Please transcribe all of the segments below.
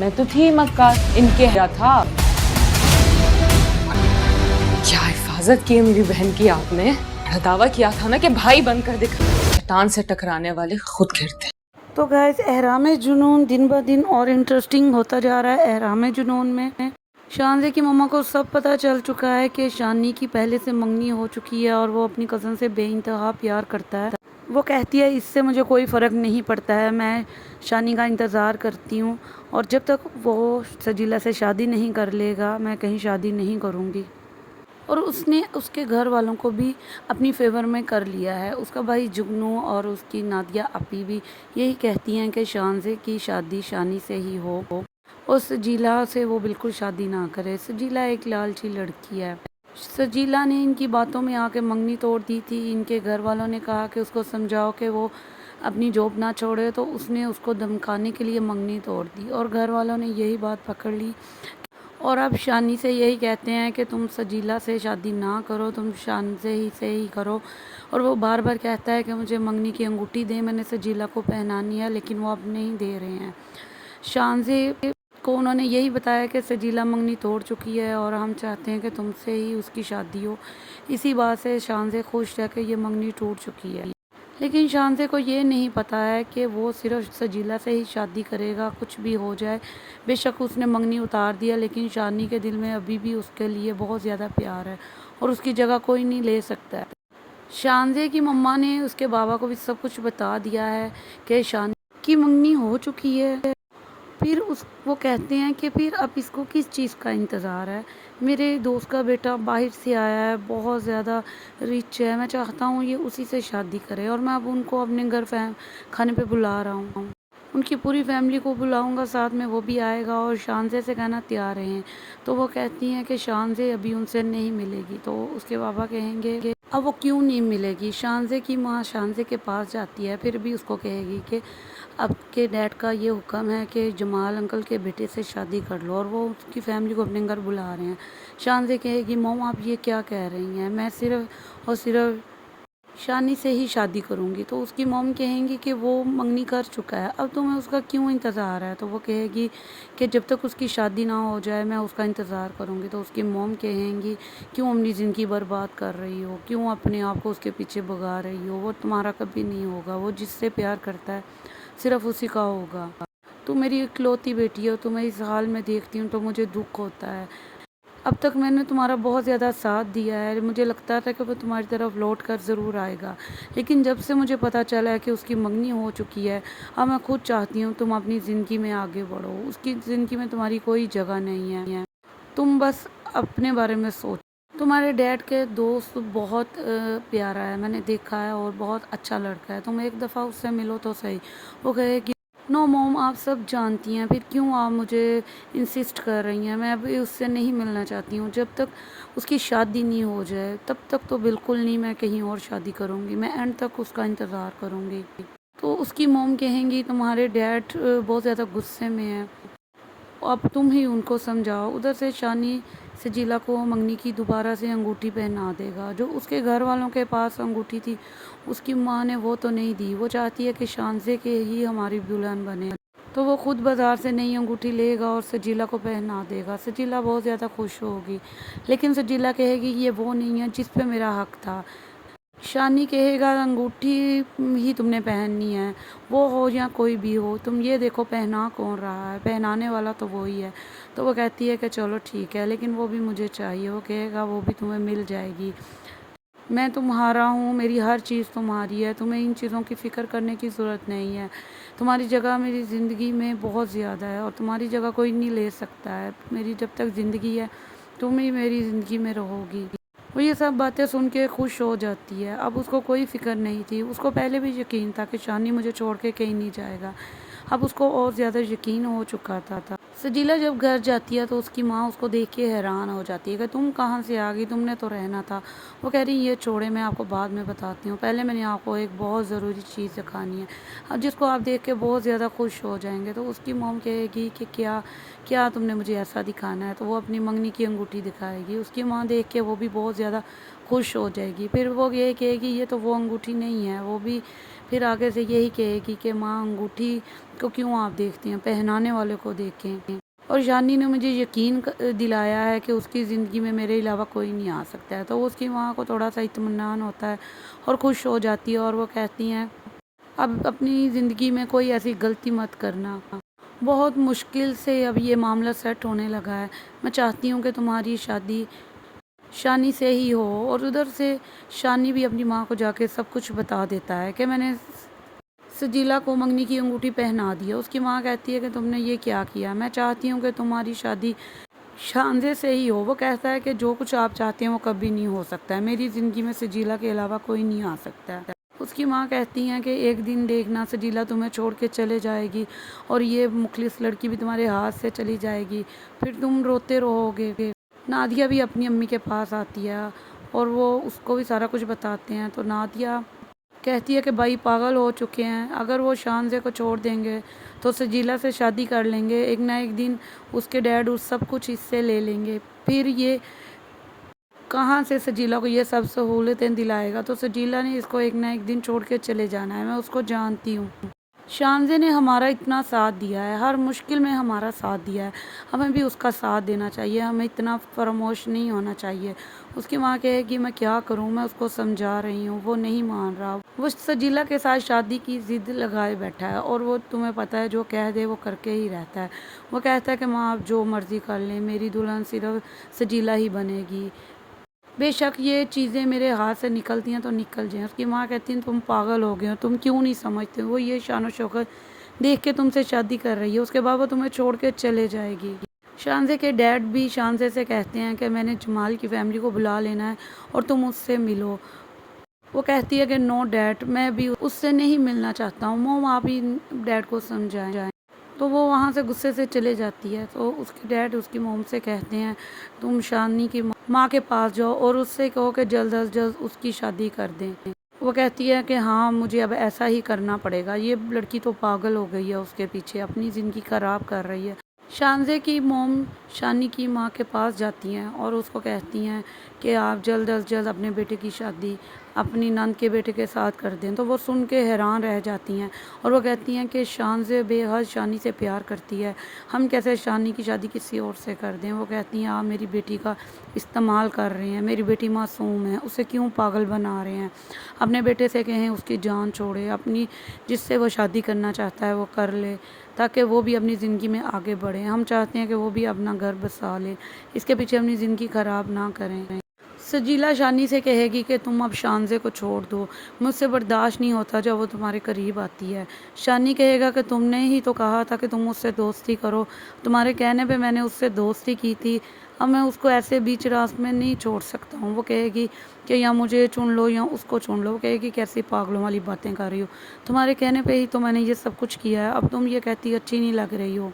मैं तो थी मक्का, इनके क्या था। क्या हिफाजत की है मेरी बहन की आपने। बड़ा दावा किया था ना कि भाई बनकर दिखा, शैतान से टकराने वाले खुद गिरते हैं। तो गाइस एहराम जुनून दिन ब दिन और इंटरेस्टिंग होता जा रहा है। एहराम जुनून में शानज़े की मम्मा को सब पता चल चुका है कि शानी की पहले से मंगनी हो चुकी है और वो अपनी कज़न से बेइंतहा प्यार करता है। वो कहती है इससे मुझे कोई फ़र्क नहीं पड़ता है, मैं शानी का इंतज़ार करती हूँ और जब तक वो सजीला से शादी नहीं कर लेगा मैं कहीं शादी नहीं करूँगी। और उसने उसके घर वालों को भी अपनी फेवर में कर लिया है। उसका भाई जुगनू और उसकी नादिया अपी भी यही कहती हैं कि शानज़े की शादी शानी से ही हो और सजीला से वो बिल्कुल शादी ना करे। सजीला एक लालची लड़की है। सजीला ने इनकी बातों में आके मंगनी तोड़ दी थी। इनके घर वालों ने कहा कि उसको समझाओ कि वो अपनी जॉब ना छोड़े, तो उसने उसको धमकाने के लिए मंगनी तोड़ दी और घर वालों ने यही बात पकड़ ली और अब शानी से यही कहते हैं कि तुम सजीला से शादी ना करो, तुम शानज़े ही से ही करो। और वो बार बार कहता है कि मुझे मंगनी की अंगूठी दे, मैंने सजीला को पहनानी है, लेकिन वो अब नहीं दे रहे हैं। शानज़े को उन्होंने यही बताया कि सजीला मंगनी तोड़ चुकी है और हम चाहते हैं कि तुमसे ही उसकी शादी हो। इसी बात से शानज़े खुश है कि ये मंगनी टूट चुकी है, लेकिन शानज़े को ये नहीं पता है कि वो सिर्फ सजीला से ही शादी करेगा, कुछ भी हो जाए। बेशक उसने मंगनी उतार दिया, लेकिन शानी के दिल में अभी भी उसके लिए बहुत ज़्यादा प्यार है और उसकी जगह कोई नहीं ले सकता है। शानज़े की मम्मा ने उसके बाबा को भी सब कुछ बता दिया है कि शानी की मंगनी हो चुकी है। फिर वो कहते हैं कि फिर अब इसको किस चीज़ का इंतज़ार है। मेरे दोस्त का बेटा बाहर से आया है, बहुत ज़्यादा रिच है, मैं चाहता हूँ ये उसी से शादी करे और मैं अब उनको अपने घर खाने पे बुला रहा हूँ। उनकी पूरी फैमिली को बुलाऊंगा, साथ में वो भी आएगा और शानज़े से कहना तैयार हैं। तो वो कहती हैं कि शानज़े अभी उनसे नहीं मिलेगी। तो उसके पापा कहेंगे कि अब वो क्यों नहीं मिलेगी। शानज़े की माँ शानज़े के पास जाती है, फिर भी उसको कहेगी कि आपके डैड का ये हुक्म है कि जमाल अंकल के बेटे से शादी कर लो और वो उसकी फैमिली को अपने घर बुला रहे हैं। शानज़े कहेगी मॉम आप ये क्या कह रही हैं, मैं सिर्फ और सिर्फ शानी से ही शादी करूँगी। तो उसकी मॉम कहेंगी कि वो मंगनी कर चुका है, अब तुम्हें उसका क्यों इंतज़ार है। तो वो कहेगी कि जब तक उसकी शादी ना हो जाए मैं उसका इंतज़ार करूँगी। तो उसकी मॉम कहेंगी क्यों अपनी ज़िंदगी बर्बाद कर रही हो, क्यों अपने आप को उसके पीछे भगा रही हो, वो तुम्हारा कभी नहीं होगा, वो जिससे प्यार करता है सिर्फ उसी का होगा। तू मेरी इकलौती बेटी हो, तुम्हें इस हाल में देखती हूँ तो मुझे दुख होता है। अब तक मैंने तुम्हारा बहुत ज़्यादा साथ दिया है, मुझे लगता था कि वो तुम्हारी तरफ लौट कर ज़रूर आएगा, लेकिन जब से मुझे पता चला है कि उसकी मंगनी हो चुकी है, अब मैं खुद चाहती हूँ तुम अपनी ज़िंदगी में आगे बढ़ो। उसकी ज़िंदगी में तुम्हारी कोई जगह नहीं है, तुम बस अपने बारे में सोचो। तुम्हारे डैड के दोस्त बहुत प्यारा है, मैंने देखा है और बहुत अच्छा लड़का है, तुम एक दफ़ा उससे मिलो तो सही। वो कहे कि नो मॉम आप सब जानती हैं, फिर क्यों आप मुझे इंसिस्ट कर रही हैं, मैं अभी उससे नहीं मिलना चाहती हूँ। जब तक उसकी शादी नहीं हो जाए तब तक तो बिल्कुल नहीं, मैं कहीं और शादी करूँगी, मैं एंड तक उसका इंतज़ार करूँगी। तो उसकी मॉम कहेंगी तुम्हारे डैड बहुत ज़्यादा गुस्से में है, अब तुम ही उनको समझाओ। उधर से शानी सजीला को मंगनी की दोबारा से अंगूठी पहना देगा। जो उसके घर वालों के पास अंगूठी थी उसकी माँ ने वो तो नहीं दी, वो चाहती है कि शानज़े के ही हमारी दुल्हन बने। तो वो खुद बाज़ार से नई अंगूठी लेगा और सजीला को पहना देगा। सजीला बहुत ज़्यादा खुश होगी, लेकिन सजीला कहेगी ये वो नहीं है जिस पे मेरा हक था। शानी कहेगा अंगूठी ही तुमने पहननी है, वो हो या कोई भी हो, तुम ये देखो पहना कौन रहा है, पहनाने वाला तो वो ही है। तो वो कहती है कि चलो ठीक है, लेकिन वो भी मुझे चाहिए। वो कहेगा वो भी तुम्हें मिल जाएगी, मैं तुम्हारा हूँ, मेरी हर चीज़ तुम्हारी है, तुम्हें इन चीज़ों की फ़िक्र करने की ज़रूरत नहीं है, तुम्हारी जगह मेरी ज़िंदगी में बहुत ज़्यादा है और तुम्हारी जगह कोई नहीं ले सकता है। मेरी जब तक ज़िंदगी है तुम ही मेरी ज़िंदगी में रहोगी। वो ये सब बातें सुन के खुश हो जाती है। अब उसको कोई फ़िक्र नहीं थी, उसको पहले भी यकीन था कि शानी मुझे छोड़ के कहीं नहीं जाएगा, अब उसको और ज़्यादा यकीन हो चुका था। सजीला जब घर जाती है तो उसकी माँ उसको देख के हैरान हो जाती है कि तुम कहाँ से आ गई, तुमने तो रहना था। वो कह रही ये छोड़े, मैं आपको बाद में बताती हूँ, पहले मैंने आपको एक बहुत ज़रूरी चीज़ दिखानी है, अब जिसको आप देख के बहुत ज़्यादा खुश हो जाएंगे। तो उसकी मॉम कहेगी कि क्या क्या तुमने मुझे ऐसा दिखाना है। तो वो अपनी मंगनी की अंगूठी दिखाएगी। उसकी माँ देख के वो भी बहुत ज़्यादा खुश हो जाएगी। फिर वो ये कहेगी ये तो वो अंगूठी नहीं है, वो भी फिर आगे से यही कहेगी कि माँ अंगूठी को क्यों आप देखती हैं, पहनाने वाले को देखें। और शानी ने मुझे यकीन दिलाया है कि उसकी ज़िंदगी में मेरे अलावा कोई नहीं आ सकता है। तो उसकी माँ को थोड़ा सा इत्मीनान होता है और खुश हो जाती है और वो कहती हैं अब अपनी ज़िंदगी में कोई ऐसी गलती मत करना। बहुत मुश्किल से अब ये मामला सेट होने लगा है। मैं चाहती हूँ कि तुम्हारी शादी शानी से ही हो। और उधर से शानी भी अपनी माँ को जाके सब कुछ बता देता है कि मैंने सजीला को मंगनी की अंगूठी पहना दी है। उसकी माँ कहती है कि तुमने ये क्या किया, मैं चाहती हूँ कि तुम्हारी शादी शानजे से ही हो। वो कहता है कि जो कुछ आप चाहते हैं वो कभी नहीं हो सकता है, मेरी ज़िंदगी में सजीला के अलावा कोई नहीं आ सकता है। उसकी माँ कहती हैं कि एक दिन देखना सजीला तुम्हें छोड़ के चले जाएगी और ये मुखलिस लड़की भी तुम्हारे हाथ से चली जाएगी, फिर तुम रोते रहोगे। नादिया भी अपनी अम्मी के पास आती है और वो उसको भी सारा कुछ बताते हैं। तो नादिया कहती है कि भाई पागल हो चुके हैं, अगर वो शानजे को छोड़ देंगे तो सजीला से शादी कर लेंगे, एक ना एक दिन उसके डैड उस सब कुछ इससे ले लेंगे, फिर ये कहाँ से सजीला को ये सब सहूलतें दिलाएगा। तो सजीला ने इसको एक ना एक दिन छोड़ के चले जाना है, मैं उसको जानती हूँ। शानजे ने हमारा इतना साथ दिया है, हर मुश्किल में हमारा साथ दिया है, हमें भी उसका साथ देना चाहिए, हमें इतना फरामोश नहीं होना चाहिए। उसकी माँ कहेगी मैं क्या करूँ, मैं उसको समझा रही हूँ, वो नहीं मान रहा, वो सजीला के साथ शादी की ज़िद लगाए बैठा है और वो तुम्हें पता है जो कह दे वो करके ही रहता है। वो कहता है कि माँ आप जो मर्ज़ी कर लें, मेरी दुल्हन सिर्फ सजीला ही बनेगी, बेशक ये चीज़ें मेरे हाथ से निकलती हैं तो निकल जाएँ। उसकी माँ कहती है तुम पागल हो गए हो, तुम क्यों नहीं समझते, वो ये शान और शौकत देख के तुमसे शादी कर रही है, उसके बाद वो तुम्हें छोड़ के चले जाएगी। शानजे के डैड भी शानजे से कहते हैं कि मैंने जमाल की फैमिली को बुला लेना है और तुम उससे मिलो। वो कहती है कि नो डैड, मैं भी उससे नहीं मिलना चाहता हूँ, मोम आप ही डैड को समझाएं। तो वो वहाँ से गुस्से से चले जाती है। तो उसके डैड उसकी मोम से कहते हैं तुम शानी की माँ के पास जाओ और उससे कहो कि जल्द अज जल्द उसकी शादी कर दें। वो कहती है कि हाँ मुझे अब ऐसा ही करना पड़ेगा, ये लड़की तो पागल हो गई है, उसके पीछे अपनी ज़िंदगी ख़राब कर रही है। शानजे की मोम शानी की माँ के पास जाती हैं और उसको कहती हैं कि आप जल्द अज जल्द अपने बेटे की शादी अपनी नंद के बेटे के साथ कर दें। तो वो सुन के हैरान रह जाती हैं और वो कहती हैं कि शानजे बेहद शानी से प्यार करती है, हम कैसे शानी की शादी किसी और से कर दें। वो कहती हैं आप मेरी बेटी का इस्तेमाल कर रहे हैं, मेरी बेटी मासूम है, उसे क्यों पागल बना रहे हैं, अपने बेटे से कहें उसकी जान छोड़े, अपनी जिससे वो शादी करना चाहता है वो कर ले ताकि वो भी अपनी ज़िंदगी में आगे बढ़े। हम चाहते हैं कि वो भी अपना घर बसा ले, इसके पीछे अपनी ज़िंदगी ख़राब ना करें। सजीला शानी से कहेगी कि तुम अब शानजे को छोड़ दो, मुझसे बर्दाश्त नहीं होता जब वो तुम्हारे करीब आती है। शानी कहेगा कि तुमने ही तो कहा था कि तुम उससे दोस्ती करो, तुम्हारे कहने पे मैंने उससे दोस्ती की थी, अब मैं उसको ऐसे बीच रास्ते में नहीं छोड़ सकता हूँ। वो कहेगी कि या मुझे चुन लो या उसको चुन लो। वो कहेगी कैसी पागलों वाली बातें कर रही हो, तुम्हारे कहने पे ही तो मैंने ये सब कुछ किया है, अब तुम ये कहती अच्छी नहीं लग रही हो।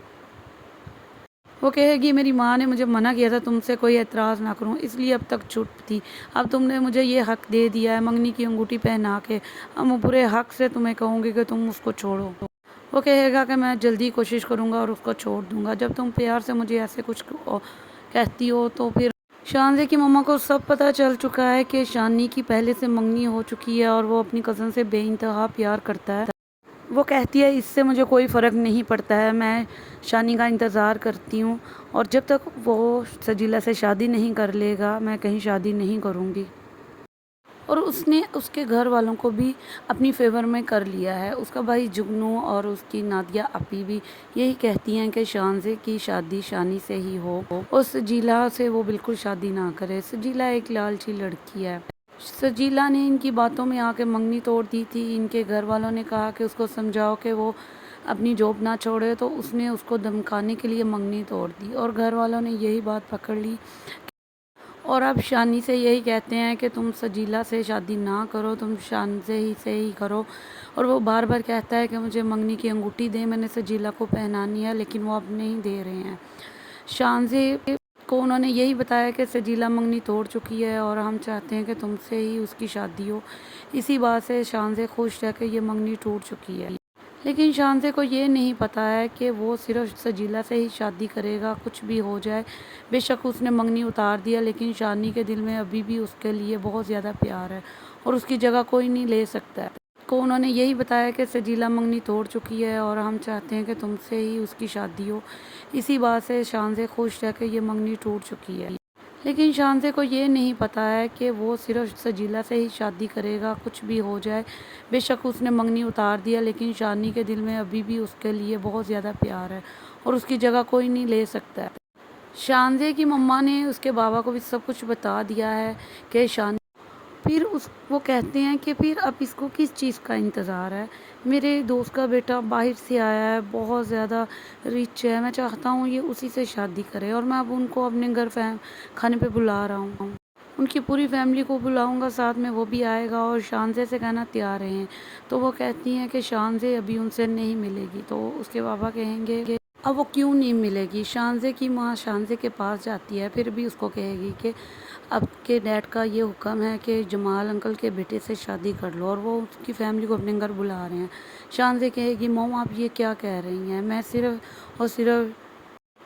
वो कहेगी मेरी माँ ने मुझे मना किया था तुमसे कोई एतराज़ ना करूं, इसलिए अब तक चुप थी, अब तुमने मुझे ये हक़ दे दिया है मंगनी की अंगूठी पहना के, अब मैं बुरे हक़ से तुम्हें कहूँगी कि तुम उसको छोड़ो। वो कहेगा कि मैं जल्दी कोशिश करूँगा और उसको छोड़ दूँगा, जब तुम प्यार से मुझे ऐसे कुछ कहती हो तो फिर शानजे की मम्मा को सब पता चल चुका है कि शानी की पहले से मंगनी हो चुकी है और वो अपनी कज़न से बेइंतहा प्यार करता है। वो कहती है इससे मुझे कोई फ़र्क नहीं पड़ता है, मैं शानी का इंतज़ार करती हूँ और जब तक वो सजीला से शादी नहीं कर लेगा मैं कहीं शादी नहीं करूँगी। और उसने उसके घर वालों को भी अपनी फेवर में कर लिया है। उसका भाई जुगनू और उसकी नादिया अपी भी यही कहती हैं कि शानजे की शादी शानी से ही हो और सजीला से वो बिल्कुल शादी ना करे। सजीला एक लालची लड़की है। सजीला ने इनकी बातों में आके मंगनी तोड़ दी थी। इनके घर वालों ने कहा कि उसको समझाओ कि वो अपनी जॉब ना छोड़े, तो उसने उसको धमकाने के लिए मंगनी तोड़ दी और घर वालों ने यही बात पकड़ ली और अब शानी से यही कहते हैं कि तुम सजीला से शादी ना करो, तुम शानजे ही से ही करो। और वो बार बार कहता है कि मुझे मंगनी की अंगूठी दे, मैंने सजीला को पहनानी है, लेकिन वो अब नहीं दे रहे हैं। शानजे को उन्होंने यही बताया कि सजीला मंगनी तोड़ चुकी है और हम चाहते हैं कि तुमसे ही उसकी शादी हो। इसी बात से शानजे खुश है कि ये मंगनी टूट चुकी है, लेकिन शानजे को ये नहीं पता है कि वो सिर्फ सजीला से ही शादी करेगा, कुछ भी हो जाए। बेशक उसने मंगनी उतार दिया, लेकिन शानी के दिल में अभी भी उसके लिए बहुत ज़्यादा प्यार है और उसकी जगह कोई नहीं ले सकता है। को उन्होंने यही बताया कि सजीला मंगनी तोड़ चुकी है और हम चाहते हैं कि तुमसे ही उसकी शादी हो। इसी बात से शानज़े खुश है कि ये मंगनी टूट चुकी है। लेकिन शानज़े को ये नहीं पता है कि वो सिर्फ सजीला से ही शादी करेगा, कुछ भी हो जाए। बेशक उसने मंगनी उतार दिया, लेकिन शानी के दिल में अभी भी उसके लिए बहुत ज़्यादा प्यार है और उसकी जगह कोई नहीं ले सकता है। शानज़े की मम्मा ने उसके बाबा को भी सब कुछ बता दिया है कि शान फिर उस वो कहते हैं कि फिर अब इसको किस चीज़ का इंतज़ार है। मेरे दोस्त का बेटा बाहर से आया है, बहुत ज़्यादा रिच है, मैं चाहता हूँ ये उसी से शादी करे और मैं अब उनको अपने घर खाने पे बुला रहा हूँ। उनकी पूरी फैमिली को बुलाऊंगा, साथ में वो भी आएगा और शानज़े से कहना तैयार हैं। तो वो कहती हैं कि शानज़े अभी उनसे नहीं मिलेगी। तो उसके पापा कहेंगे कि अब वो क्यों नहीं मिलेगी। शानज़े की माँ शानज़े के पास जाती है, फिर भी उसको कहेगी कि अब के डैड का ये हुक्म है कि जमाल अंकल के बेटे से शादी कर लो और वो उसकी फैमिली को अपने घर बुला रहे हैं। शानज़े कहेगी मॉम आप ये क्या कह रही हैं, मैं सिर्फ और सिर्फ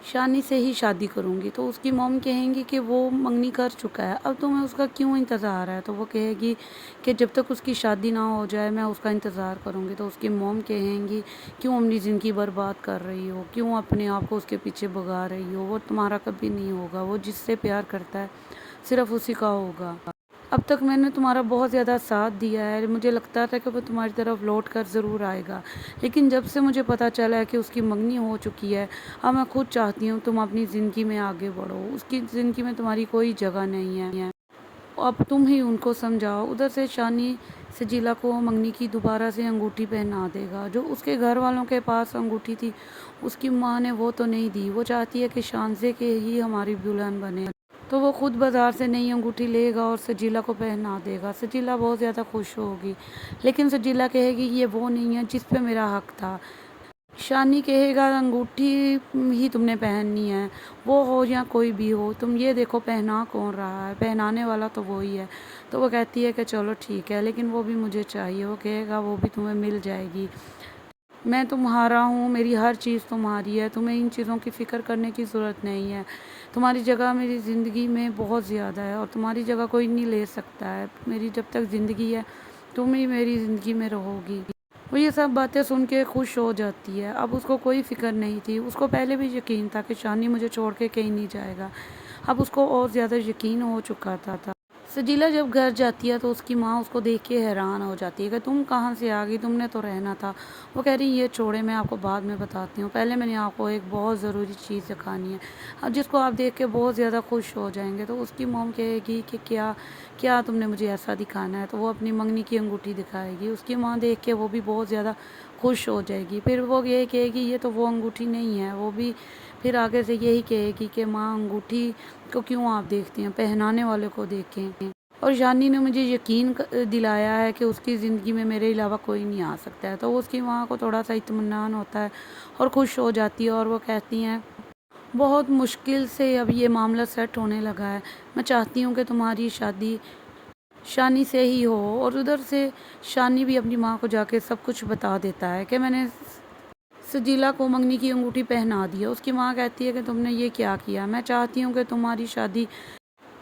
शानी से ही शादी करूँगी। तो उसकी मॉम कहेंगी कि वो मंगनी कर चुका है, अब तुम्हें उसका क्यों इंतज़ार है। तो वो कहेगी कि जब तक उसकी शादी ना हो जाए मैं उसका इंतज़ार करूँगी। तो उसकी मॉम कहेंगी क्यों अपनी ज़िंदगी बर्बाद कर रही हो, क्यों अपने आप को उसके पीछे भगा रही हो, वो तुम्हारा कभी नहीं होगा, वो जिससे प्यार करता है सिर्फ उसी का होगा। अब तक मैंने तुम्हारा बहुत ज़्यादा साथ दिया है, मुझे लगता था कि वो तुम्हारी तरफ लौट कर ज़रूर आएगा, लेकिन जब से मुझे पता चला है कि उसकी मंगनी हो चुकी है, अब मैं खुद चाहती हूँ तुम अपनी ज़िंदगी में आगे बढ़ो। उसकी ज़िंदगी में तुम्हारी कोई जगह नहीं है, अब तुम ही उनको समझाओ। उधर से शानी सजीला को मंगनी की दोबारा से अंगूठी पहना देगा। जो उसके घर वालों के पास अंगूठी थी उसकी माँ ने वो तो नहीं दी, वो चाहती है कि शानज़े के ही हमारी दुल्हन बने। तो वो खुद बाज़ार से नई अंगूठी लेगा और सजीला को पहना देगा। सजीला बहुत ज़्यादा खुश होगी, लेकिन सजीला कहेगी ये वो नहीं है जिस पे मेरा हक था। शानी कहेगा अंगूठी ही तुमने पहननी है, वो हो या कोई भी हो, तुम ये देखो पहना कौन रहा है, पहनाने वाला तो वो ही है। तो वो कहती है कि चलो ठीक है, लेकिन वो भी मुझे चाहिए। वो कहेगा वो भी तुम्हें मिल जाएगी, मैं तुम्हारा हूँ, मेरी हर चीज़ तुम्हारी है, तुम्हें इन चीज़ों की फ़िक्र करने की ज़रूरत नहीं है। तुम्हारी जगह मेरी ज़िंदगी में बहुत ज़्यादा है और तुम्हारी जगह कोई नहीं ले सकता है। मेरी जब तक ज़िंदगी है तुम ही मेरी ज़िंदगी में रहोगी। वो ये सब बातें सुन के खुश हो जाती है। अब उसको कोई फ़िक्र नहीं थी, उसको पहले भी यकीन था कि शानी मुझे छोड़ के कहीं नहीं जाएगा। अब उसको और ज़्यादा यकीन हो चुका था। सजीला जब घर जाती है तो उसकी माँ उसको देख के हैरान हो जाती है कि तुम कहाँ से आ गई, तुमने तो रहना था। वो कह रही ये छोड़े, मैं आपको बाद में बताती हूँ, पहले मैंने आपको एक बहुत ज़रूरी चीज़ दिखानी है, अब जिसको आप देख के बहुत ज़्यादा खुश हो जाएंगे। तो उसकी मॉम कहेगी कि क्या क्या तुमने मुझे ऐसा दिखाना है। तो वो अपनी मंगनी की अंगूठी दिखाएगी। उसकी माँ देख के वो भी बहुत ज़्यादा खुश हो जाएगी। फिर वो ये कहेगी ये तो वो अंगूठी नहीं है। वो भी फिर आगे से यही कहेगी कि माँ अंगूठी को क्यों आप देखती हैं, पहनाने वाले को देखें। और शानी ने मुझे यकीन दिलाया है कि उसकी ज़िंदगी में मेरे अलावा कोई नहीं आ सकता है। तो उसकी माँ को थोड़ा सा इत्मीनान होता है और खुश हो जाती है और वो कहती हैं बहुत मुश्किल से अब ये मामला सेट होने लगा है, मैं चाहती हूँ कि तुम्हारी शादी शानी से ही हो। और उधर से शानी भी अपनी माँ को जाके सब कुछ बता देता है कि मैंने सजीला को मंगनी की अंगूठी पहना दी है। उसकी माँ कहती है कि तुमने ये क्या किया, मैं चाहती हूँ कि तुम्हारी शादी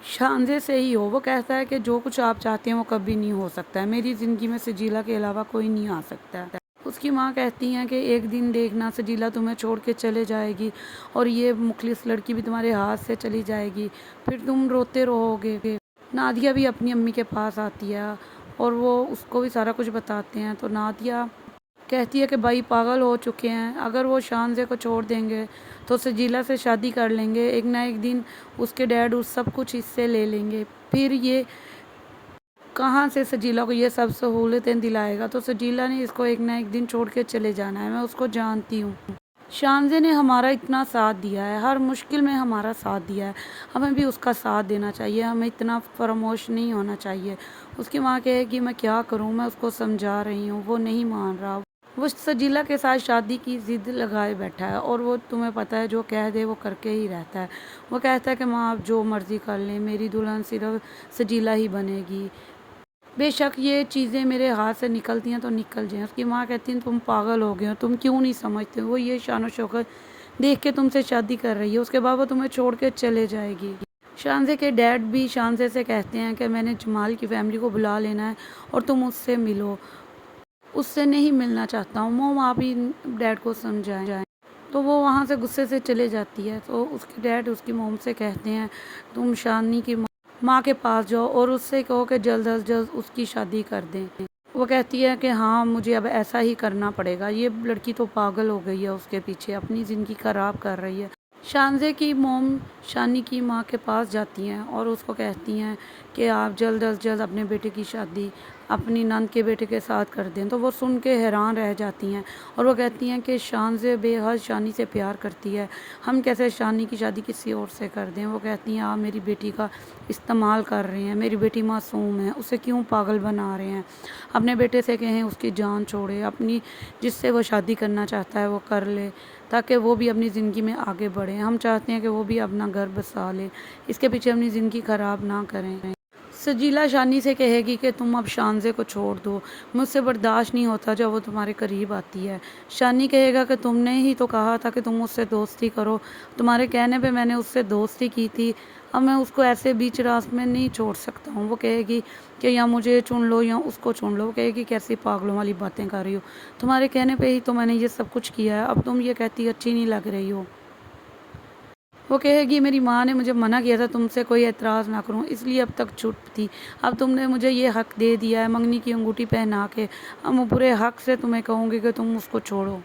शानज़े से ही हो। वो कहता है कि जो कुछ आप चाहते हैं वो कभी नहीं हो सकता है, मेरी ज़िंदगी में सजीला के अलावा कोई नहीं आ सकता है। उसकी माँ कहती हैं कि एक दिन देखना सजीला तुम्हें छोड़ के चले जाएगी और ये मुखलिस लड़की भी तुम्हारे हाथ से चली जाएगी, फिर तुम रोते रहोगे। नादिया भी अपनी अम्मी के पास आती है और वो उसको भी सारा कुछ बताते हैं। तो नादिया कहती है कि भाई पागल हो चुके हैं, अगर वो शानज़े को छोड़ देंगे तो सजीला से शादी कर लेंगे, एक ना एक दिन उसके डैड उस सब कुछ इससे ले लेंगे, फिर ये कहाँ से सजीला को ये सब सहूलतें दिलाएगा। तो सजीला ने इसको एक ना एक दिन छोड़ के चले जाना है, मैं उसको जानती हूँ। शानज़े ने हमारा इतना साथ दिया है, हर मुश्किल में हमारा साथ दिया है, हमें भी उसका साथ देना चाहिए, हमें इतना फरामोश नहीं होना चाहिए। उसकी माँ कहेगी मैं क्या करूँ, मैं उसको समझा रही हूँ, वो नहीं मान रहा, वो सजीला के साथ शादी की ज़िद लगाए बैठा है और वो तुम्हें पता है जो कह दे वो करके ही रहता है। वो कहता है कि माँ आप जो मर्ज़ी कर लें, मेरी दुल्हन सिर्फ सजीला ही बनेगी, बेशक ये चीज़ें मेरे हाथ से निकलती हैं तो निकल जाएं। उसकी माँ कहती है तुम पागल हो गए हो, तुम क्यों नहीं समझते, वो ये शान शौकत देख के तुमसे शादी कर रही है, उसके बाद वो तुम्हें छोड़ के चले जाएगी। शानज़े के डैड भी शानज़े से कहते हैं कि मैंने जमाल की फैमिली को बुला लेना है और तुम उससे मिलो। उससे नहीं मिलना चाहता हूँ, मोम आप ही डैड को समझाएं। तो वो वहाँ से गुस्से से चले जाती है। तो उसके डैड उसकी मोम से कहते हैं तुम शानी की माँ के पास जाओ और उससे कहो कि जल्द अज जल्द उसकी शादी कर दें। वो कहती है कि हाँ मुझे अब ऐसा ही करना पड़ेगा, ये लड़की तो पागल हो गई है, उसके पीछे अपनी ज़िंदगी ख़राब कर रही है। शानज़े की मोम शानी की माँ के पास जाती हैं और उसको कहती हैं कि आप जल्द अज जल्द अपने बेटे की शादी अपनी नंद के बेटे के साथ कर दें। तो वो सुन के हैरान रह जाती हैं और वो कहती हैं कि शानज़े बेहद शानी से प्यार करती है, हम कैसे शानी की शादी किसी और से कर दें। वो कहती हैं आप मेरी बेटी का इस्तेमाल कर रहे हैं, मेरी बेटी मासूम है, उसे क्यों पागल बना रहे हैं। अपने बेटे से कहें उसकी जान छोड़े, अपनी जिससे वो शादी करना चाहता है वो कर ले, ताकि वो भी अपनी ज़िंदगी में आगे बढ़े। हम चाहते हैं कि वो भी अपना घर बसा ले, इसके पीछे अपनी ज़िंदगी ख़राब ना करें। सजीला शानी से कहेगी कि तुम अब शानज़े को छोड़ दो, मुझसे बर्दाश्त नहीं होता जब वो तुम्हारे करीब आती है। शानी कहेगा कि तुमने ही तो कहा था कि तुम मुझसे दोस्ती करो, तुम्हारे कहने पे मैंने उससे दोस्ती की थी, अब मैं उसको ऐसे बीच रास्ते में नहीं छोड़ सकता हूँ। वो कहेगी कि या मुझे चुन लो या उसको चुन लो। वो कहेगी कैसी पागलों वाली बातें कर रही हो, तुम्हारे कहने पे ही तो मैंने ये सब कुछ किया है, अब तुम ये कहती अच्छी नहीं लग रही हो। वो कहेगी मेरी माँ ने मुझे मना किया था तुमसे कोई एतराज़ ना करूँ, इसलिए अब तक चुप थी, अब तुमने मुझे ये हक़ दे दिया है मंगनी की अंगूठी पहना के, अब मैं बुरे हक़ से तुम्हें कहूँगी कि तुम उसको छोड़ो।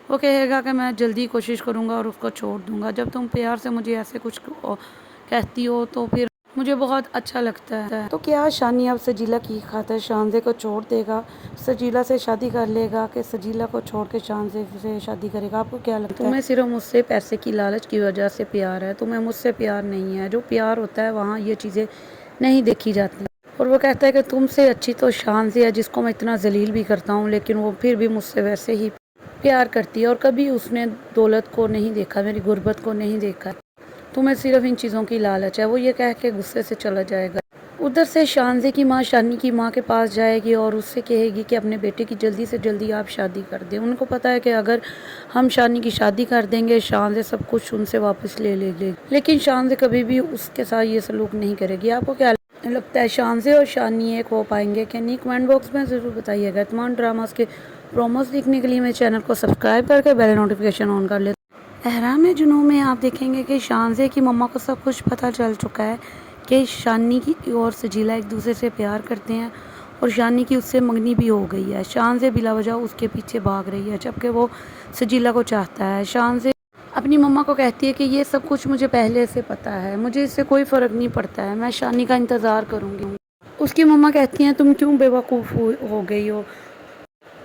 वो कहेगा कि मैं जल्दी कोशिश करूँगा और उसको छोड़ दूँगा, जब तुम प्यार से मुझे ऐसे कुछ कहती हो तो फिर मुझे बहुत अच्छा लगता है। तो क्या शानी अब सजीला की खातिर शानज़े को छोड़ देगा, सजीला से शादी कर लेगा कि सजीला को छोड़ के शानज़े से शादी करेगा? आपको क्या लगता है? तुम्हें सिर्फ मुझसे पैसे की लालच की वजह से प्यार है, तुम्हें मुझसे प्यार नहीं है। जो प्यार होता है वहाँ ये चीज़ें नहीं देखी जाती। और वो कहता है कि तुमसे अच्छी तो शानज़े है, जिसको मैं इतना जलील भी करता हूँ लेकिन वो फिर भी मुझसे वैसे ही प्यार करती है और कभी उसने दौलत को नहीं देखा, मेरी गुर्बत को नहीं देखा। तुम्हें सिर्फ इन चीज़ों की लालच है। वो ये कह के गुस्से से चला जाएगा। उधर से शानज़े की माँ शानी की माँ के पास जाएगी और उससे कहेगी कि अपने बेटे की जल्दी से जल्दी आप शादी कर दें। उनको पता है कि अगर हम शानी की शादी कर देंगे शानज़े सब कुछ उनसे वापस ले लेगी, लेकिन शानज़े कभी भी उसके साथ ये सलूक नहीं करेगी। आपको क्या लगता है शानज़े और शानी एक हो पाएंगे कि नहीं? कमेंट बॉक्स में ज़रूर बताइएगा। तमाम ड्रामास के प्रोमोस देखने के लिए मेरे चैनल को सब्सक्राइब करके बेल नोटिफिकेशन ऑन कर ले। एहराम जुनून में आप देखेंगे कि शानज़े की मम्मा को सब कुछ पता चल चुका है कि शानी की और सजीला एक दूसरे से प्यार करते हैं और शानी की उससे मंगनी भी हो गई है। शानज़े बिला वजह उसके पीछे भाग रही है जबकि वो सजीला को चाहता है। शानज़े अपनी मम्मा को कहती है कि ये सब कुछ मुझे पहले से पता है, मुझे इससे कोई फ़र्क नहीं पड़ता है, मैं शानी का इंतज़ार करूँगी। उसकी मम्मा कहती हैं तुम क्यों बेवकूफ़ हो गई हो,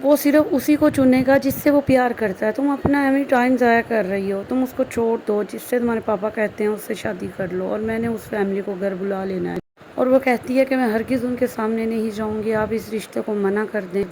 वो सिर्फ उसी को चुनेगा जिससे वो प्यार करता है, तुम अपना एवरी टाइम ज़ाया कर रही हो, तुम उसको छोड़ दो, जिससे तुम्हारे पापा कहते हैं उससे शादी कर लो और मैंने उस फैमिली को घर बुला लेना है। और वो कहती है कि मैं हरगिज़ उनके सामने नहीं जाऊंगी, आप इस रिश्ते को मना कर दें।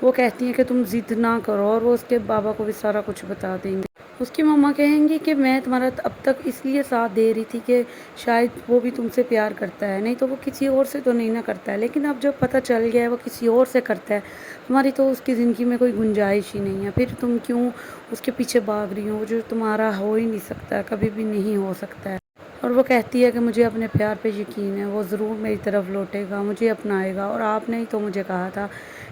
वो कहती है कि तुम ज़िद ना करो और वो उसके बाबा को भी सारा कुछ बता देंगे। उसकी मम्मा कहेंगी कि मैं तुम्हारा अब तक इसलिए साथ दे रही थी कि शायद वो भी तुमसे प्यार करता है, नहीं तो वो किसी और से तो नहीं ना करता है, लेकिन अब जब पता चल गया है वो किसी और से करता है, तुम्हारी तो उसकी ज़िंदगी में कोई गुंजाइश ही नहीं है, फिर तुम क्यों उसके पीछे भाग रही हो, जो तुम्हारा हो ही नहीं सकता, कभी भी नहीं हो सकता है। और वो कहती है कि मुझे अपने प्यार पे यकीन है, वो ज़रूर मेरी तरफ लौटेगा, मुझे अपनाएगा, और आपने ही तो मुझे कहा था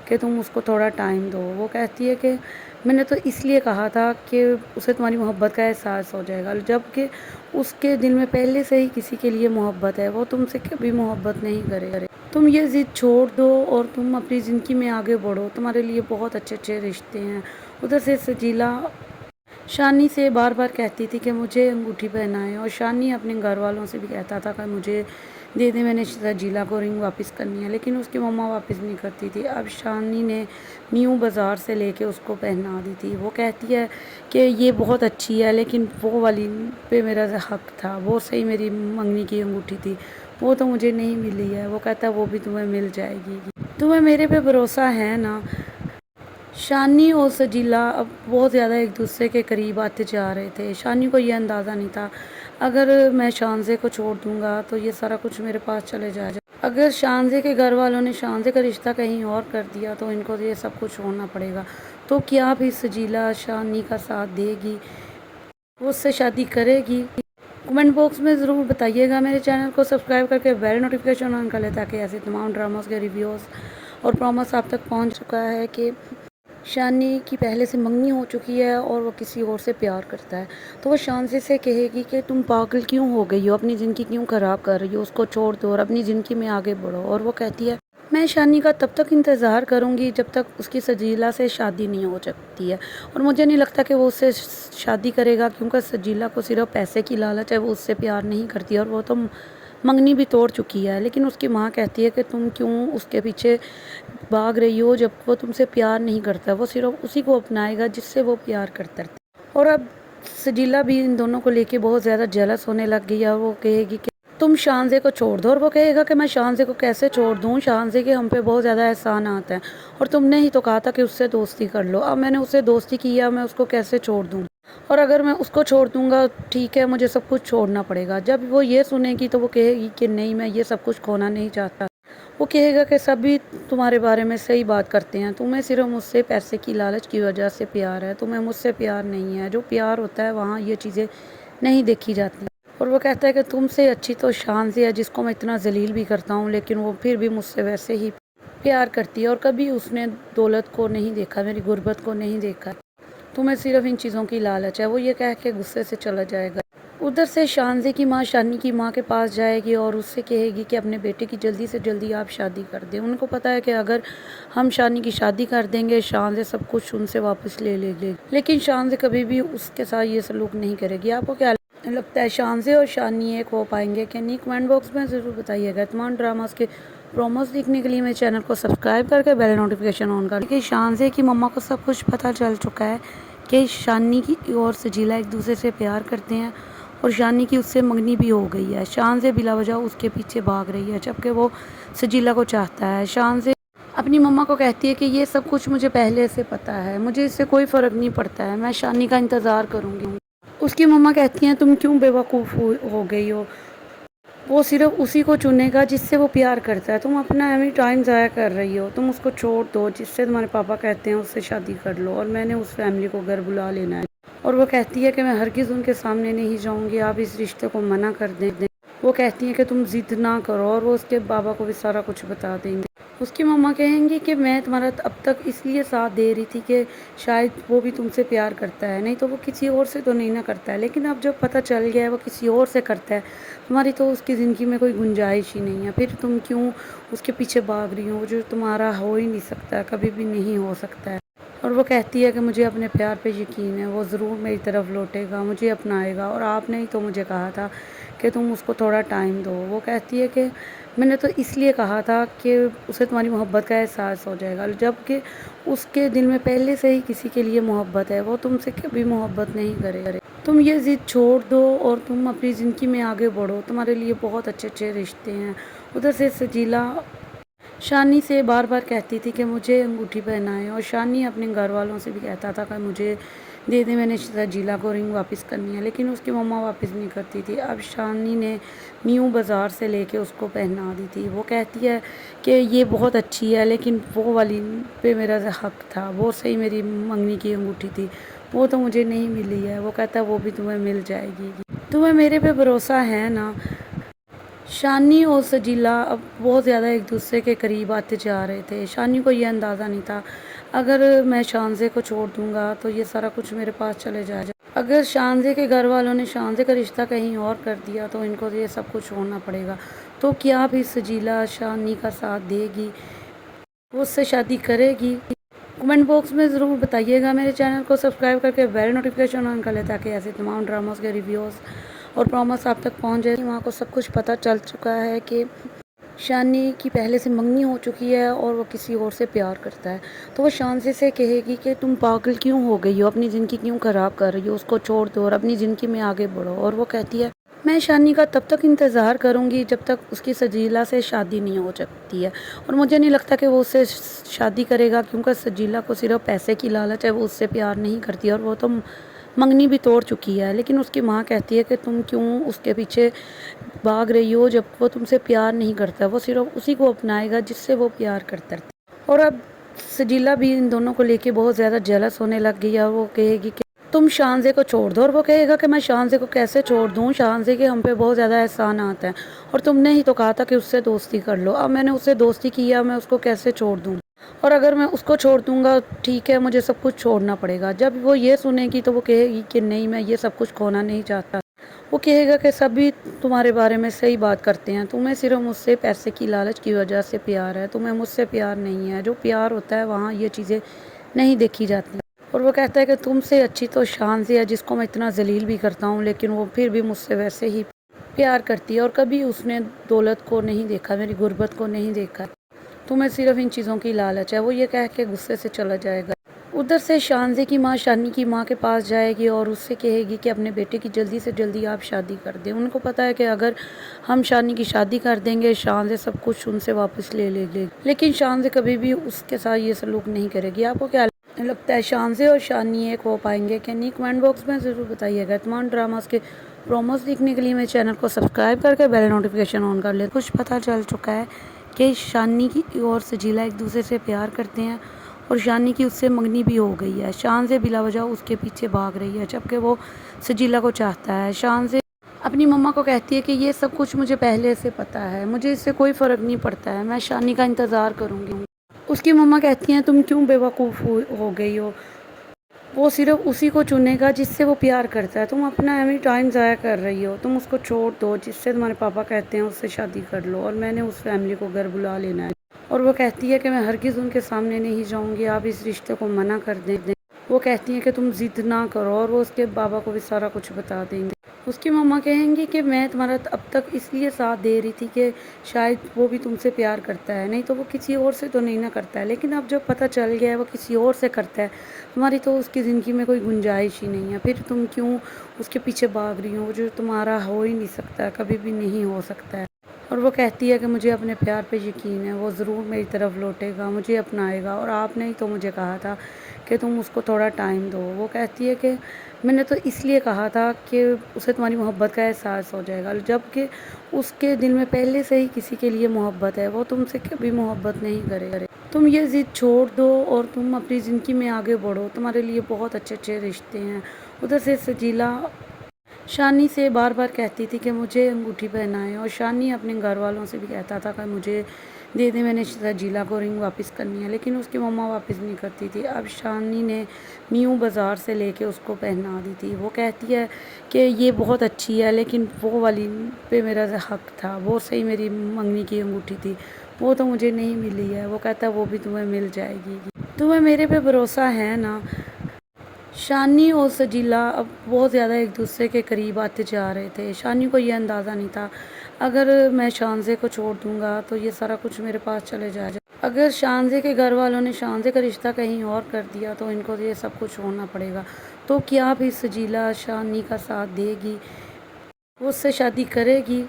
कि तुम उसको थोड़ा टाइम दो। वो कहती है कि मैंने तो इसलिए कहा था कि उसे तुम्हारी मोहब्बत का एहसास हो जाएगा, जबकि उसके दिल में पहले से ही किसी के लिए मोहब्बत है, वो तुमसे कभी मोहब्बत नहीं करे। तुम ये ज़िद छोड़ दो और तुम अपनी ज़िंदगी में आगे बढ़ो, तुम्हारे लिए बहुत अच्छे अच्छे रिश्ते हैं। उधर से सजीला शानी से बार बार कहती थी कि मुझे अंगूठी पहनाएं और शानी अपने घर वालों से भी कहता था कि मुझे दे दे, मैंने सजीला को रिंग वापस करनी है, लेकिन उसकी मम्मा वापस नहीं करती थी। अब शानी ने न्यू बाज़ार से लेके उसको पहना दी थी। वो कहती है कि ये बहुत अच्छी है लेकिन वो वाली पे मेरा हक़ था, वो सही मेरी मंगनी की अंगूठी थी, वो तो मुझे नहीं मिली है। वो कहता है वो भी तुम्हें मिल जाएगी, तुम्हें मेरे पे भरोसा है ना। शानी और सजीला अब बहुत ज़्यादा एक दूसरे के करीब आते जा रहे थे। शानी को ये अंदाज़ा नहीं था अगर मैं शानज़े को छोड़ दूंगा तो ये सारा कुछ मेरे पास चले जाएगा, अगर शानज़े के घर वालों ने शानज़े का रिश्ता कहीं और कर दिया तो इनको ये सब कुछ होना पड़ेगा। तो क्या भी सजीला शानी का साथ देगी, वो उससे शादी करेगी? कमेंट बॉक्स में ज़रूर बताइएगा। मेरे चैनल को सब्सक्राइब करके बेल नोटिफिकेशन ऑन कर ले ताकि ऐसे तमाम ड्रामास के रिव्यूज़ और प्रॉमिस आप तक पहुंच चुका है कि शानी की पहले से मंगनी हो चुकी है और वो किसी और से प्यार करता है। तो वो शांति से कहेगी कि तुम पागल क्यों हो गई हो, अपनी ज़िंदगी क्यों ख़राब कर रही हो, उसको छोड़ दो और अपनी ज़िंदगी में आगे बढ़ो। और वो कहती है मैं शानी का तब तक इंतज़ार करूँगी जब तक उसकी सजीला से शादी नहीं हो सकती है। और मुझे नहीं लगता कि वो उससे शादी करेगा, क्योंकि सजीला को सिर्फ पैसे की लालच है, वो उससे प्यार नहीं करती और वो तो मंगनी भी तोड़ चुकी है। लेकिन उसकी माँ कहती है कि तुम क्यों उसके पीछे भाग रही हो जब वो तुमसे प्यार नहीं करता, वो सिर्फ उसी को अपनाएगा जिससे वो प्यार करता है। और अब सजीला भी इन दोनों को लेके बहुत ज़्यादा जेलस होने लग गई है। वो कहेगी कि तुम शानज़े को छोड़ दो, और वो कहेगा कि मैं शानज़े को कैसे छोड़ दूँ, शानज़े के हम पे बहुत ज़्यादा एहसान आता है और तुमने ही तो कहा था कि उससे दोस्ती कर लो। अब मैंने उससे दोस्ती की है, मैं उसको कैसे छोड़ दूँ, और अगर मैं उसको छोड़ दूँगा ठीक है, मुझे सब कुछ छोड़ना पड़ेगा। जब वो ये सुनेगी तो वो कहेगी कि नहीं, मैं ये सब कुछ खोना नहीं चाहता। वो कहेगा कि सभी तुम्हारे बारे में सही बात करते हैं, तुम्हें सिर्फ मुझसे पैसे की लालच की वजह से प्यार है, तुम्हें मुझसे प्यार नहीं है। जो प्यार होता है वहाँ ये चीज़ें नहीं देखी जाती। और वो कहता है कि तुमसे अच्छी तो शान से है, जिसको मैं इतना जलील भी करता हूँ, लेकिन वो फिर भी मुझसे वैसे ही प्यार करती है और कभी उसने दौलत को नहीं देखा, मेरी गुर्बत को नहीं देखा। तुम्हें सिर्फ इन चीज़ों की लालच है। वो ये कह के गुस्से से चला जाएगा। उधर से शानज़े की माँ शानी की माँ के पास जाएगी और उससे कहेगी कि अपने बेटे की जल्दी से जल्दी आप शादी कर दें। उनको पता है कि अगर हम शानी की शादी कर देंगे शानज़े सब कुछ उनसे वापस ले लेगी, लेकिन शानज़े कभी भी उसके साथ ये सलूक नहीं करेगी। आपको क्या लगता है, शानज़े और शानी एक हो पाएंगे कि नहीं? कमेंट बॉक्स में ज़रूर बताइएगा। तमाम ड्रामास के प्रोमोस देखने के लिए मेरे चैनल को सब्सक्राइब करके बेल नोटिफिकेशन ऑन कर। कि शानज़े की मम्मा को सब कुछ पता चल चुका है कि शानी की और सजीला एक दूसरे से प्यार करते हैं और शानी की उससे मंगनी भी हो गई है। शानज़े बिलावजह उसके पीछे भाग रही है जबकि वो सजीला को चाहता है। शानज़े अपनी मम्मा को कहती है कि ये सब कुछ मुझे पहले से पता है, मुझे इससे कोई फ़र्क नहीं पड़ता है, मैं शानी का इंतज़ार करूँगी। उसकी मम्मा कहती हैं तुम क्यों बेवकूफ़ हो गई हो, वो सिर्फ उसी को चुनेगा जिससे वो प्यार करता है, तुम अपना एमी टाइम ज़ाया कर रही हो, तुम उसको छोड़ दो, जिससे तुम्हारे पापा कहते हैं उससे शादी कर लो और मैंने उस फैमिली को घर बुला लेना है। और वो कहती है कि मैं हरगिज़ उनके सामने नहीं जाऊंगी, आप इस रिश्ते को मना कर दें। वो कहती है कि तुम ज़िद ना करो और वो उसके बाबा को भी सारा कुछ बता देंगे। उसकी मम्मा कहेंगी कि मैं तुम्हारा अब तक इसलिए साथ दे रही थी कि शायद वो भी तुमसे प्यार करता है, नहीं तो वो किसी और से तो नहीं ना करता है, लेकिन अब जब पता चल गया है वो किसी और से करता है, तुम्हारी तो उसकी ज़िंदगी में कोई गुंजाइश ही नहीं है, फिर तुम क्यों उसके पीछे भाग रही हो, जो तुम्हारा हो ही नहीं सकता, कभी भी नहीं हो सकता है। और वो कहती है कि मुझे अपने प्यार पे यकीन है, वो ज़रूर मेरी तरफ लौटेगा, मुझे अपनाएगा, और आपने ही तो मुझे कहा था कि तुम उसको थोड़ा टाइम दो। वो कहती है कि मैंने तो इसलिए कहा था कि उसे तुम्हारी मोहब्बत का एहसास हो जाएगा, जबकि उसके दिल में पहले से ही किसी के लिए मोहब्बत है, वो तुमसे कभी मोहब्बत नहीं करे। तुम ये ज़िद छोड़ दो और तुम अपनी ज़िंदगी में आगे बढ़ो, तुम्हारे लिए बहुत अच्छे अच्छे रिश्ते हैं। उधर से सजीला शानी से बार बार कहती थी कि मुझे अंगूठी पहनाएं, और शानी अपने घर वालों से भी कहता था कि मुझे दे दे, मैंने सजीला को रिंग वापस करनी है, लेकिन उसकी मम्मा वापस नहीं करती थी। अब शानी ने न्यू बाज़ार से लेके उसको पहना दी थी। वो कहती है कि ये बहुत अच्छी है, लेकिन वो वाली पे मेरा हक था, वो सही मेरी मंगनी की अंगूठी थी, वो तो मुझे नहीं मिली है। वो कहता है वो भी तुम्हें मिल जाएगी, तुम्हें मेरे पे भरोसा है ना। शानी और सजीला अब बहुत ज़्यादा एक दूसरे के करीब आते जा रहे थे। शानी को ये अंदाज़ा नहीं था अगर मैं शानज़े को छोड़ दूंगा तो ये सारा कुछ मेरे पास चले जाएगा। अगर शानज़े के घर वालों ने शानज़े का रिश्ता कहीं और कर दिया तो इनको ये सब कुछ छोड़ना पड़ेगा। तो क्या भी सजीला शानी का साथ देगी, वो उससे शादी करेगी? कमेंट बॉक्स में ज़रूर बताइएगा। मेरे चैनल को सब्सक्राइब करके बेल नोटिफिकेशन ऑन कर लें ताकि ऐसे तमाम ड्रामास के रिव्यूज़ और प्रॉमिस आप तक पहुंच जाए। वहाँ को सब कुछ पता चल चुका है कि शानी की पहले से मंगनी हो चुकी है और वो किसी और से प्यार करता है। तो वो शानज़े से कहेगी कि तुम पागल क्यों हो गई हो, अपनी ज़िंदगी क्यों ख़राब कर रही हो, उसको छोड़ दो और अपनी ज़िंदगी में आगे बढ़ो। और वो कहती है मैं शानी का तब तक इंतज़ार करूँगी जब तक उसकी सजीला से शादी नहीं हो सकती है, और मुझे नहीं लगता कि वो उससे शादी करेगा, क्योंकि सजीला को सिर्फ पैसे की लालच है, वो उससे प्यार नहीं करती और वो तो मंगनी भी तोड़ चुकी है। लेकिन उसकी माँ कहती है कि तुम क्यों उसके पीछे भाग रही हो जब वो तुमसे प्यार नहीं करता, वो सिर्फ उसी को अपनाएगा जिससे वो प्यार करता है। और अब सजीला भी इन दोनों को लेके बहुत ज़्यादा जेलस होने लग गई है। वो कहेगी कि तुम शानज़े को छोड़ दो, और वो कहेगा कि मैं शानज़े को कैसे छोड़ दूँ, शानज़े के हम पे बहुत ज़्यादा एहसान आता है और तुमने ही तो कहा था कि उससे दोस्ती कर लो। अब मैंने उससे दोस्ती की है, मैं उसको कैसे छोड़ दूँ? और अगर मैं उसको छोड़ दूँगा ठीक है, मुझे सब कुछ छोड़ना पड़ेगा। जब वो ये सुनेगी तो वो कहेगी कि नहीं, मैं ये सब कुछ खोना नहीं चाहता। वो कहेगा कि सभी तुम्हारे बारे में सही बात करते हैं, तुम्हें सिर्फ मुझसे पैसे की लालच की वजह से प्यार है, तुम्हें मुझसे प्यार नहीं है। जो प्यार होता है वहाँ ये चीज़ें नहीं देखी जाती। और वो कहता है कि तुमसे अच्छी तो शानज़े है, जिसको मैं इतना ज़लील भी करता हूँ लेकिन वो फिर भी मुझसे वैसे ही प्यार करती है। और कभी उसने दौलत को नहीं देखा, मेरी गुर्बत को नहीं देखा। तुम्हें सिर्फ इन चीज़ों की लालच है। वो ये कह के गुस्से से चला जाएगा। उधर से शानज़े की माँ शानी की माँ के पास जाएगी और उससे कहेगी कि अपने बेटे की जल्दी से जल्दी आप शादी कर दें। उनको पता है कि अगर हम शानी की शादी कर देंगे शानज़े सब कुछ उनसे वापस ले लेगी, लेकिन शानज़े कभी भी उसके साथ ये सलूक नहीं करेगी। आपको क्या लगता है, शानज़े और शानी एक हो पाएंगे कि नहीं? कमेंट बॉक्स में ज़रूर बताइएगा। तमाम ड्रामास के प्रोमोस देखने के लिए मेरे चैनल को सब्सक्राइब करके बेल नोटिफिकेशन ऑन कर ले। कुछ पता चल चुका है कि शानी की और सजीला एक दूसरे से प्यार करते हैं और शानी की उससे मंगनी भी हो गई है। शानज़े बिला वजह उसके पीछे भाग रही है जबकि वो सजीला को चाहता है। शानज़े अपनी मम्मा को कहती है कि ये सब कुछ मुझे पहले से पता है, मुझे इससे कोई फ़र्क नहीं पड़ता है, मैं शानी का इंतज़ार करूँगी। उसकी मम्मा कहती हैं तुम क्यों बेवकूफ़ हो गई हो, वो सिर्फ उसी को चुनेगा जिससे वो प्यार करता है। तुम अपना एवरी टाइम ज़ाया कर रही हो, तुम उसको छोड़ दो जिससे तुम्हारे पापा कहते हैं उससे शादी कर लो और मैंने उस फैमिली को घर बुला लेना है। और वो कहती है कि मैं हरगिज़ उनके सामने नहीं जाऊंगी, आप इस रिश्ते को मना कर दें। वो कहती है कि तुम ज़िद ना करो और वो उसके बाबा को भी सारा कुछ बता देंगे। उसकी मम्मा कहेंगी कि मैं तुम्हारा अब तक इसलिए साथ दे रही थी कि शायद वो भी तुमसे प्यार करता है, नहीं तो वो किसी और से तो नहीं ना करता है। लेकिन अब जब पता चल गया है वो किसी और से करता है, तुम्हारी तो उसकी ज़िंदगी में कोई गुंजाइश ही नहीं है। फिर तुम क्यों उसके पीछे भाग रही हो, जो तुम्हारा हो ही नहीं सकता, कभी भी नहीं हो सकता है। और वो कहती है कि मुझे अपने प्यार पे यकीन है, वो ज़रूर मेरी तरफ लौटेगा, मुझे अपनाएगा और आपने ही तो मुझे कहा था कि तुम उसको थोड़ा टाइम दो। वो कहती है कि मैंने तो इसलिए कहा था कि उसे तुम्हारी मोहब्बत का एहसास हो जाएगा, जबकि उसके दिल में पहले से ही किसी के लिए मोहब्बत है, वो तुमसे कभी मोहब्बत नहीं करे। तुम ये ज़िद छोड़ दो और तुम अपनी ज़िंदगी में आगे बढ़ो, तुम्हारे लिए बहुत अच्छे अच्छे रिश्ते हैं। उधर से सजीला शानी से बार बार कहती थी कि मुझे अंगूठी पहनाएं और शानी अपने घर वालों से भी कहता था कि मुझे दे दे, मैंने सजीला को रिंग वापस करनी है, लेकिन उसकी मम्मा वापस नहीं करती थी। अब शानी ने न्यू बाज़ार से लेके उसको पहना दी थी। वो कहती है कि ये बहुत अच्छी है लेकिन वो वाली पे मेरा हक था, वो सही मेरी मंगनी की अंगूठी थी, वो तो मुझे नहीं मिली है। वो कहता है वो भी तुम्हें मिल जाएगी, तुम्हें मेरे पे भरोसा है ना? शानी और सजीला अब बहुत ज़्यादा एक दूसरे के करीब आते जा रहे थे। शानी को ये अंदाज़ा नहीं था अगर मैं शानज़े को छोड़ दूंगा तो ये सारा कुछ मेरे पास चले जाएगा। अगर शानज़े के घर वालों ने शानज़े का रिश्ता कहीं और कर दिया तो इनको ये सब कुछ छोड़ना पड़ेगा। तो क्या भी सजीला शानी का साथ देगी, वो उससे शादी करेगी?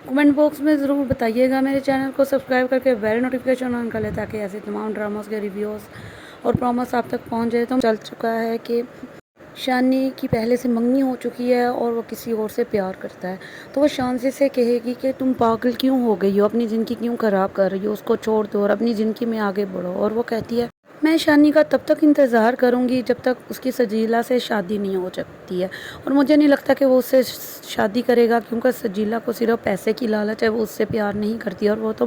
कमेंट बॉक्स में ज़रूर बताइएगा। मेरे चैनल को सब्सक्राइब करके बेल नोटिफिकेशन ऑन कर ले ताकि ऐसे तमाम ड्रामास के रिव्यूज़ और प्रॉमोस आप तक पहुंच जाए। तो चल चुका है कि शानी की पहले से मंगनी हो चुकी है और वो किसी और से प्यार करता है, तो वो शानज़े से कहेगी कि तुम पागल क्यों हो गई हो, अपनी ज़िंदगी क्यों ख़राब कर रही हो, उसको छोड़ दो और अपनी ज़िंदगी में आगे बढ़ो। और वो कहती है मैं शानी का तब तक इंतज़ार करूँगी जब तक उसकी सजीला से शादी नहीं हो सकती है, और मुझे नहीं लगता कि वो उससे शादी करेगा क्योंकि सजीला को सिर्फ पैसे की लालच है, वो उससे प्यार नहीं करती और वो तो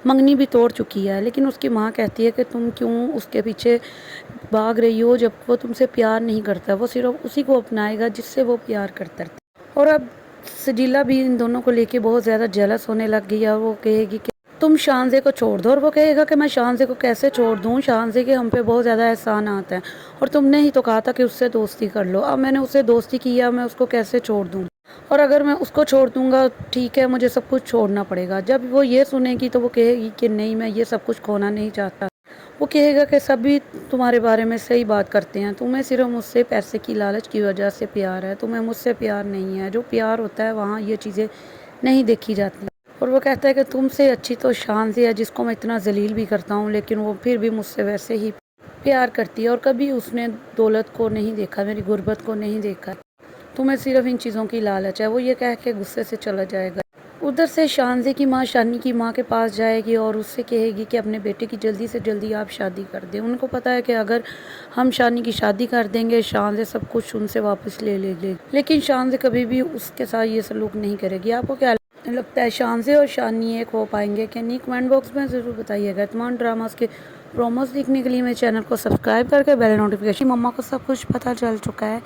मंगनी भी तोड़ चुकी है। लेकिन उसकी माँ कहती है कि तुम क्यों उसके पीछे भाग रही हो जब वो तुमसे प्यार नहीं करता, वो सिर्फ उसी को अपनाएगा जिससे वो प्यार करता है। और अब सजीला भी इन दोनों को लेके बहुत ज़्यादा जेलस होने लग गई है। वो कहेगी कि तुम शानज़े को छोड़ दो, और वो कहेगा कि मैं शानज़े को कैसे छोड़ दूँ, शानज़े के हम पे बहुत ज़्यादा एहसान आता है और तुमने ही तो कहा था कि उससे दोस्ती कर लो। अब मैंने उससे दोस्ती की है, मैं उसको कैसे छोड़ दूँ? और अगर मैं उसको छोड़ दूँगा ठीक है, मुझे सब कुछ छोड़ना पड़ेगा। जब वो ये सुनेगी तो वो कहेगी कि नहीं, मैं ये सब कुछ खोना नहीं चाहता। वो कहेगा कि सभी तुम्हारे बारे में सही बात करते हैं, तुम्हें सिर्फ मुझसे पैसे की लालच की वजह से प्यार है, तुम्हें मुझसे प्यार नहीं है। जो प्यार होता है वहाँ ये चीज़ें नहीं देखी जाती। और वो कहता है कि तुमसे अच्छी तो शानज़े है, जिसको मैं इतना ज़लील भी करता हूँ लेकिन वो फिर भी मुझसे वैसे ही प्यार करती है। और कभी उसने दौलत को नहीं देखा, मेरी गुर्बत को नहीं देखा। तुम्हें सिर्फ इन चीज़ों की लालच है। वो ये कह के गुस्से से चला जाएगा। उधर से शानज़े की माँ शानी की माँ के पास जाएगी और उससे कहेगी कि अपने बेटे की जल्दी से जल्दी आप शादी कर दें। उनको पता है कि अगर हम शानी की शादी कर देंगे शानज़े सब कुछ उनसे वापस ले लेगी, लेकिन शानज़े कभी भी उसके साथ ये सलूक नहीं करेगी। आपको क्या लगता है, शानज़े और शानी एक हो पाएंगे कि नहीं? कमेंट बॉक्स में ज़रूर बताइएगा। तमाम ड्रामास के प्रोमोस देखने के लिए मेरे चैनल को सब्सक्राइब करके बेल नोटिफिकेशन। मम्मा को सब कुछ पता चल चुका है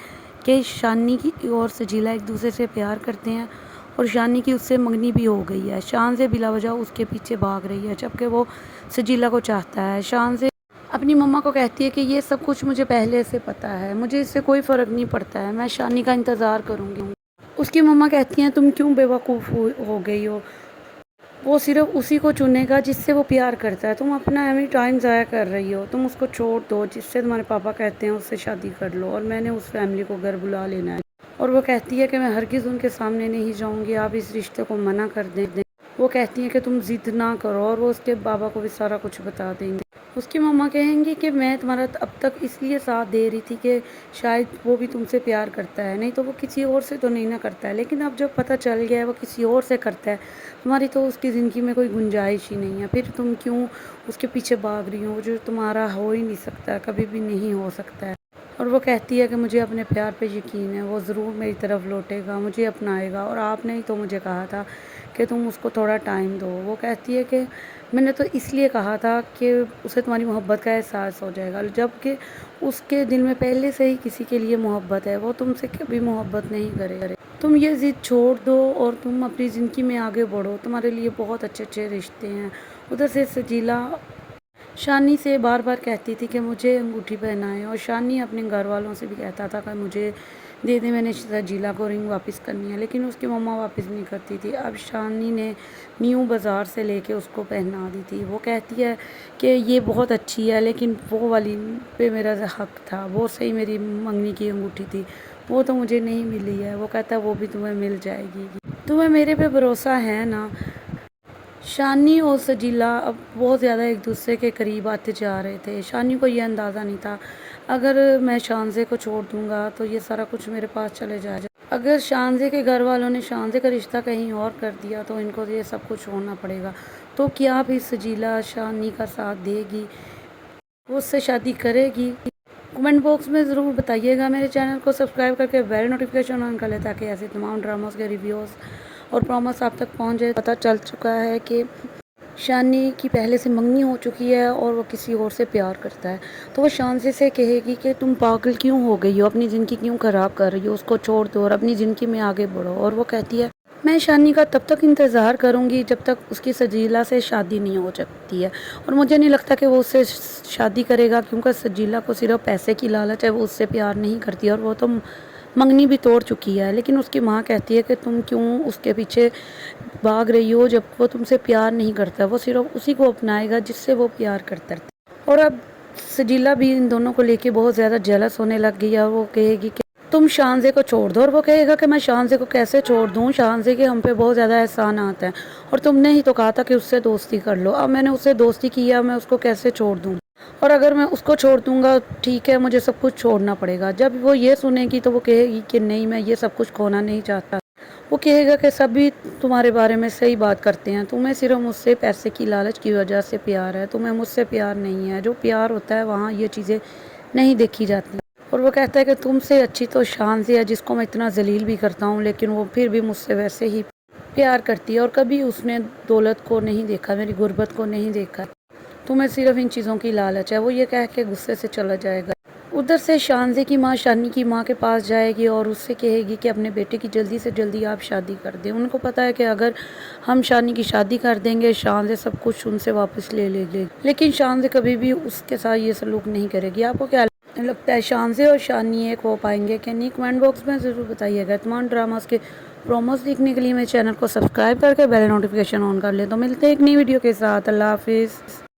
कि शानी की और सजीला एक दूसरे से प्यार करते हैं और शानी की उससे मंगनी भी हो गई है। शानज़े बिलावजह उसके पीछे भाग रही है जबकि वो सजीला को चाहता है। शानज़े अपनी मम्मा को कहती है कि ये सब कुछ मुझे पहले से पता है, मुझे इससे कोई फ़र्क नहीं पड़ता है, मैं शानी का इंतज़ार करूँगी। उसकी मम्मा कहती हैं तुम क्यों बेवकूफ़ हो गई हो, वो सिर्फ उसी को चुनेगा जिससे वो प्यार करता है, तुम अपना एमी टाइम ज़ाया कर रही हो, तुम उसको छोड़ दो, जिससे तुम्हारे पापा कहते हैं उससे शादी कर लो और मैंने उस फैमिली को घर बुला लेना है। और वो कहती है कि मैं हरगिज़ उनके सामने नहीं जाऊंगी, आप इस रिश्ते को मना कर दें। वो कहती है कि तुम ज़िद ना करो और वो उसके बाबा को भी सारा कुछ बता देंगे। उसकी मम्मा कहेंगी कि मैं तुम्हारा अब तक इसलिए साथ दे रही थी कि शायद वो भी तुमसे प्यार करता है, नहीं तो वो किसी और से तो नहीं ना करता है, लेकिन अब जब पता चल गया है वो किसी और से करता है, तुम्हारी तो उसकी ज़िंदगी में कोई गुंजाइश ही नहीं है, फिर तुम क्यों उसके पीछे भाग रही हो, वो जो तुम्हारा हो ही नहीं सकता, कभी भी नहीं हो सकता है। और वो कहती है कि मुझे अपने प्यार पे यकीन है, वो ज़रूर मेरी तरफ लौटेगा, मुझे अपनाएगा और आपने ही तो मुझे कहा था कि तुम उसको थोड़ा टाइम दो। वो कहती है कि मैंने तो इसलिए कहा था कि उसे तुम्हारी मोहब्बत का एहसास हो जाएगा, जबकि उसके दिल में पहले से ही किसी के लिए मोहब्बत है, वो तुमसे कभी मोहब्बत नहीं करे। तुम ये ज़िद छोड़ दो और तुम अपनी ज़िंदगी में आगे बढ़ो, तुम्हारे लिए बहुत अच्छे अच्छे रिश्ते हैं। उधर से सजीला शानी से बार बार कहती थी कि मुझे अंगूठी पहनाएं और शानी अपने घर वालों से भी कहता था कि मुझे दे दे, मैंने सजीला को रिंग वापस करनी है, लेकिन उसकी मम्मा वापस नहीं करती थी। अब शानी ने न्यू बाज़ार से लेके उसको पहना दी थी। वो कहती है कि ये बहुत अच्छी है लेकिन वो वाली पे मेरा हक था, वो सही मेरी मंगनी की अंगूठी थी, वो तो मुझे नहीं मिली है। वो कहता है वो भी तुम्हें मिल जाएगी, तुम्हें मेरे पे भरोसा है ना? शानी और सजीला अब बहुत ज़्यादा एक दूसरे के करीब आते जा रहे थे। शानी को ये अंदाज़ा नहीं था अगर मैं शानज़े को छोड़ दूंगा तो ये सारा कुछ मेरे पास चले जाएगा। अगर शानज़े के घर वालों ने शानज़े का रिश्ता कहीं और कर दिया तो इनको ये सब कुछ छोड़ना पड़ेगा। तो क्या भी सजीला शानी का साथ देगी, वो उससे शादी करेगी? कमेंट बॉक्स में ज़रूर बताइएगा। मेरे चैनल को सब्सक्राइब करके बेल नोटिफिकेशन ऑन कर लें ताकि ऐसे तमाम ड्रामास के रिव्यूज़ और प्रॉमस आप तक पहुंच जाए। पता चल चुका है कि शानी की पहले से मंगनी हो चुकी है और वो किसी और से प्यार करता है, तो वो शानज़े से कहेगी कि तुम पागल क्यों हो गई हो, अपनी ज़िंदगी क्यों ख़राब कर रही हो, उसको छोड़ दो और अपनी ज़िंदगी में आगे बढ़ो। और वो कहती है मैं शानी का तब तक इंतज़ार करूंगी जब तक उसकी सजीला से शादी नहीं हो सकती है, और मुझे नहीं लगता कि वो उससे शादी करेगा क्योंकि सजीला को सिर्फ पैसे की लालच है, वो उससे प्यार नहीं करती और वो तो मंगनी भी तोड़ चुकी है। लेकिन उसकी माँ कहती है कि तुम क्यों उसके पीछे भाग रही हो जब वो तुमसे प्यार नहीं करता, वो सिर्फ उसी को अपनाएगा जिससे वो प्यार करता है। और अब सजीला भी इन दोनों को लेके बहुत ज़्यादा जेलस होने लग गई है और वो कहेगी कि तुम शानज़े को छोड़ दो, और वो कहेगा कि मैं शानज़े को कैसे छोड़ दूँ, शानज़े के हम पे बहुत ज़्यादा एहसान आता है और तुमने ही तो कहा था कि उससे दोस्ती कर लो, अब मैंने उससे दोस्ती की है, मैं उसको कैसे छोड़ दूँ, और अगर मैं उसको छोड़ दूंगा ठीक है मुझे सब कुछ छोड़ना पड़ेगा। जब वो ये सुनेगी तो वो कहेगी कि नहीं मैं ये सब कुछ खोना नहीं चाहता। वो कहेगा कि सभी तुम्हारे बारे में सही बात करते हैं, तुम्हें सिर्फ मुझसे पैसे की लालच की वजह से प्यार है, तुम्हें मुझसे प्यार नहीं है। जो प्यार होता है वहाँ ये चीज़ें नहीं देखी जाती। और वो कहता है कि तुमसे अच्छी तो शानज़े है जिसको मैं इतना जलील भी करता हूँ लेकिन वो फिर भी मुझसे वैसे ही प्यार करती है और कभी उसने दौलत को नहीं देखा, मेरी गुर्बत को नहीं देखा, तुम्हें सिर्फ इन चीज़ों की लालच है। वो ये कह के गुस्से से चला जाएगा। उधर से शानज़े की माँ शानी की माँ के पास जाएगी और उससे कहेगी कि अपने बेटे की जल्दी से जल्दी आप शादी कर दें। उनको पता है कि अगर हम शानी की शादी कर देंगे शानज़े सब कुछ उनसे वापस ले लेगी, लेकिन शानज़े कभी भी उसके साथ ये सलूक नहीं करेगी। आपको क्या लगता है, शानज़े और शानी एक हो पाएंगे कि नहीं? कमेंट बॉक्स में ज़रूर बताइएगा। तमाम ड्रामास के प्रोमोस देखने के लिए मेरे चैनल को सब्सक्राइब करके बेल नोटिफिकेशन ऑन कर लें। तो मिलते हैं एक नई वीडियो के साथ। अल्लाह हाफिज़।